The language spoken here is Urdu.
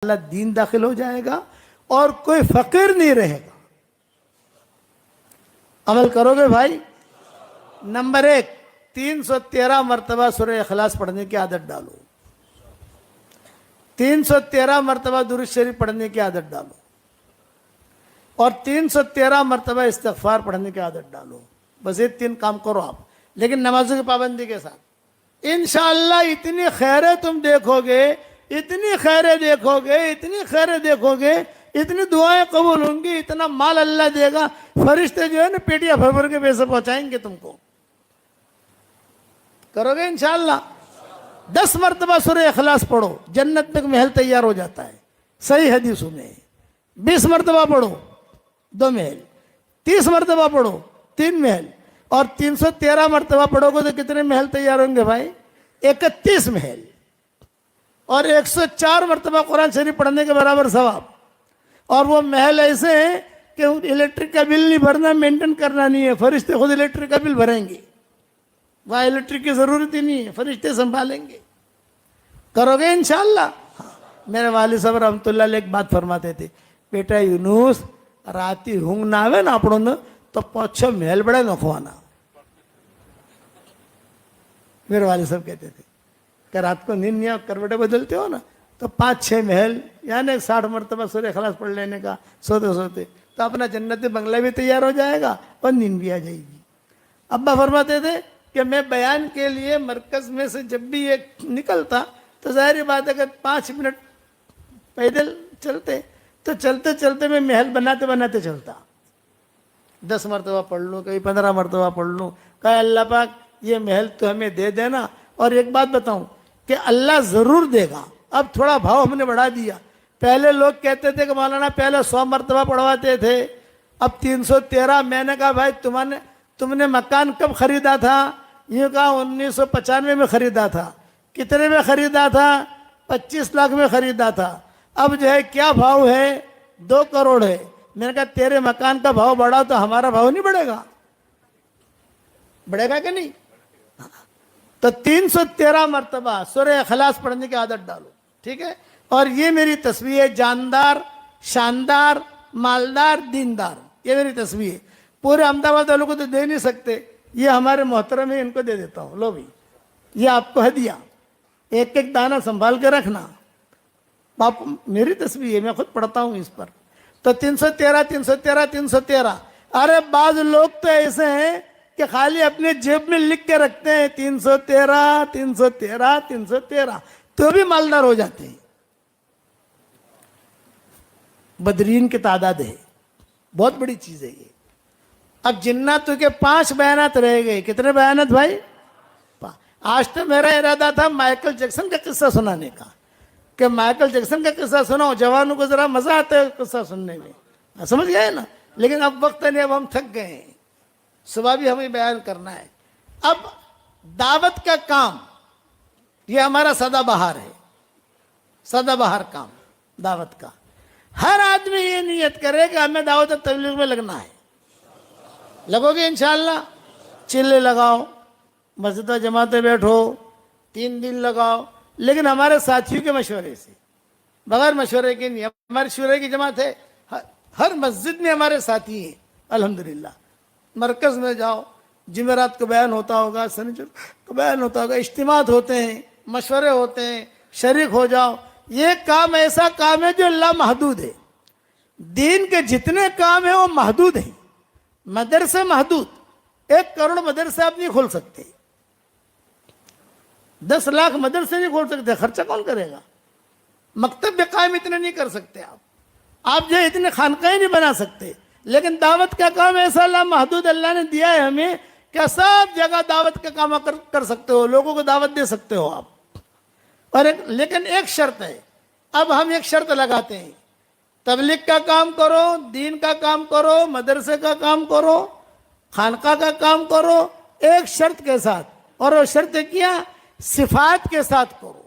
اللہ دین داخل ہو جائے گا اور کوئی فقیر نہیں رہے گا. عمل کرو گے بھائی؟ نمبر 1، 313 مرتبہ سورہ اخلاص پڑھنے کی عادت ڈالو. 313 مرتبہ درود شریف پڑھنے کی عادت ڈالو اور 313 مرتبہ استغفار پڑھنے کی عادت ڈالو. بس یہ 3 کام کرو آپ، لیکن نمازوں کی پابندی کے ساتھ. انشاءاللہ اتنی خیریں تم دیکھو گے، اتنی خیریں دیکھو گے، اتنی خیریں دیکھو گے، اتنی دعائیں قبول ہوں گی، اتنا مال اللہ دے گا. فرشتے جو ہے نا پیٹیاں بھر بھر کے پیسے پہنچائیں گے تم کو. کرو گے انشاءاللہ؟ 10 مرتبہ سورہ اخلاص پڑھو، جنت میں ایک محل تیار ہو جاتا ہے، صحیح حدیثوں میں. 20 مرتبہ پڑھو، 2 محل. 30 مرتبہ پڑھو، 3 محل. اور 313 مرتبہ پڑھو گے تو کتنے محل تیار ہوں گے بھائی؟ 31 محل. اور 104 مرتبہ قرآن شریف پڑھنے کے برابر ثواب. اور وہ محل ایسے ہیں کہ الیکٹرک کا بل نہیں بھرنا، مینٹین کرنا نہیں ہے، فرشتے خود الیکٹرک کا بل بھریں گے. وہاں الیکٹرک کی ضرورت ہی نہیں ہے، فرشتے سنبھالیں گے. کرو گے انشاءاللہ؟ میرے والد صاحب رحمۃ اللہ علیہ ایک بات فرماتے تھے، بیٹا یونس راتی ہونگ نہ آوے نا اپنوں نے تو 5-6 محل بڑے نکھوانا. میرے والد صاحب کہتے تھے کہ رات کو نیند نہیں کروٹیں بدلتے ہو نا تو 5-6 محل یعنی 60 مرتبہ سورہ اخلاص پڑھ لینے کا سوتے سوتے تو اپنا جنتی بنگلہ بھی تیار ہو جائے گا اور نیند بھی آ جائے گی. ابا فرماتے تھے کہ میں بیان کے لیے مرکز میں سے جب بھی ایک نکلتا تو ظاہری بات ہے کہ 5 منٹ پیدل چلتے تو چلتے چلتے میں محل بناتے بناتے چلتا. 10 مرتبہ پڑھ لوں، کبھی 15 مرتبہ پڑھ لوں. کہا اللہ پاک یہ محل تو ہمیں دے دینا. اور ایک بات بتاؤں کہ اللہ ضرور دے گا. اب تھوڑا بھاؤ ہم نے بڑھا دیا. پہلے لوگ کہتے تھے کہ مولانا پہلے 100 مرتبہ پڑھواتے تھے، اب 313. میں نے کہا بھائی تم نے مکان کب خریدا تھا؟ یہ کہا 1995 میں خریدا تھا. کتنے میں خریدا تھا؟ 25 لاکھ میں خریدا تھا. اب جو ہے کیا بھاؤ ہے؟ 2 کروڑ ہے. میں نے کہا تیرے مکان کا بھاؤ بڑھا تو ہمارا بھاؤ نہیں بڑھے گا؟ بڑھے گا کہ نہیں؟ تو 313 مرتبہ سورہ اخلاص پڑھنے کی عادت ڈالو، ٹھیک ہے؟ اور یہ میری تصویر ہے، جاندار، شاندار، مالدار، دیندار. یہ میری تصویر ہے. پورے احمد آباد والوں کو تو دے نہیں سکتے، یہ ہمارے محترم ہیں، ان کو دے دیتا ہوں. لو بھی یہ آپ کو ہدیہ، ایک ایک دانہ سنبھال کے رکھنا. آپ میری تصویر ہے، میں خود پڑھتا ہوں اس پر. تو 313 313 313. ارے بعض لوگ تو ایسے ہیں کہ خالی اپنے جیب میں لکھ کے رکھتے ہیں 313 313 313 تو بھی مالدار ہو جاتے ہیں. بدرین کی تعداد ہے، بہت بڑی چیز ہے یہ. اب جناتوں کے 5 بیانات رہ گئے. کتنے بیانات بھائی؟ آج تو میرا ارادہ تھا مائیکل جیکسن کا قصہ سنانے کا کہ مائیکل جیکسن کا قصہ سناؤ، جوانوں کو ذرا مزہ آتا ہے قصہ سننے میں، سمجھ گئے نا. لیکن اب وقت نہیں، اب ہم تھک گئے ہیں، صبح بھی ہمیں بیان کرنا ہے. اب دعوت کا کام یہ ہمارا سدا بہار ہے، سدا بہار کام دعوت کا. ہر آدمی یہ نیت کرے کہ ہمیں دعوت و تبلیغ میں لگنا ہے. لگو گے انشاءاللہ؟ چلے لگاؤ، مسجد و جماعتیں بیٹھو، 3 دن لگاؤ، لیکن ہمارے ساتھیوں کے مشورے سے، بغیر مشورے کے نہیں. ہماری شورے کی جماعت ہے، ہر مسجد میں ہمارے ساتھی ہیں الحمدللہ. مرکز میں جاؤ، جمعرات کو بیان ہوتا ہوگا، سنیچر کو بیان ہوتا ہوگا، اجتماعات ہوتے ہیں، مشورے ہوتے ہیں، شریک ہو جاؤ. یہ کام ایسا کام ہے جو لامحدود ہے. دین کے جتنے کام ہیں وہ محدود ہیں. مدرسے محدود، 1 کروڑ مدرسے آپ نہیں کھول سکتے، 10 لاکھ مدرسے نہیں کھول سکتے. خرچہ کون کرے گا؟ مکتب بھی قائم اتنے نہیں کر سکتے آپ جو اتنے خانقاہیں نہیں بنا سکتے. لیکن دعوت کا کام ایسا لامحدود اللہ نے دیا ہے ہمیں کہ سب جگہ دعوت کا کام کر سکتے ہو، لوگوں کو دعوت دے سکتے ہو آپ. اور لیکن ایک شرط ہے. اب ہم ایک شرط لگاتے ہیں، تبلیغ کا کام کرو، دین کا کام کرو، مدرسے کا کام کرو، خانقاہ کا کام کرو، ایک شرط کے ساتھ. اور وہ شرط کیا؟ صفات کے ساتھ کرو.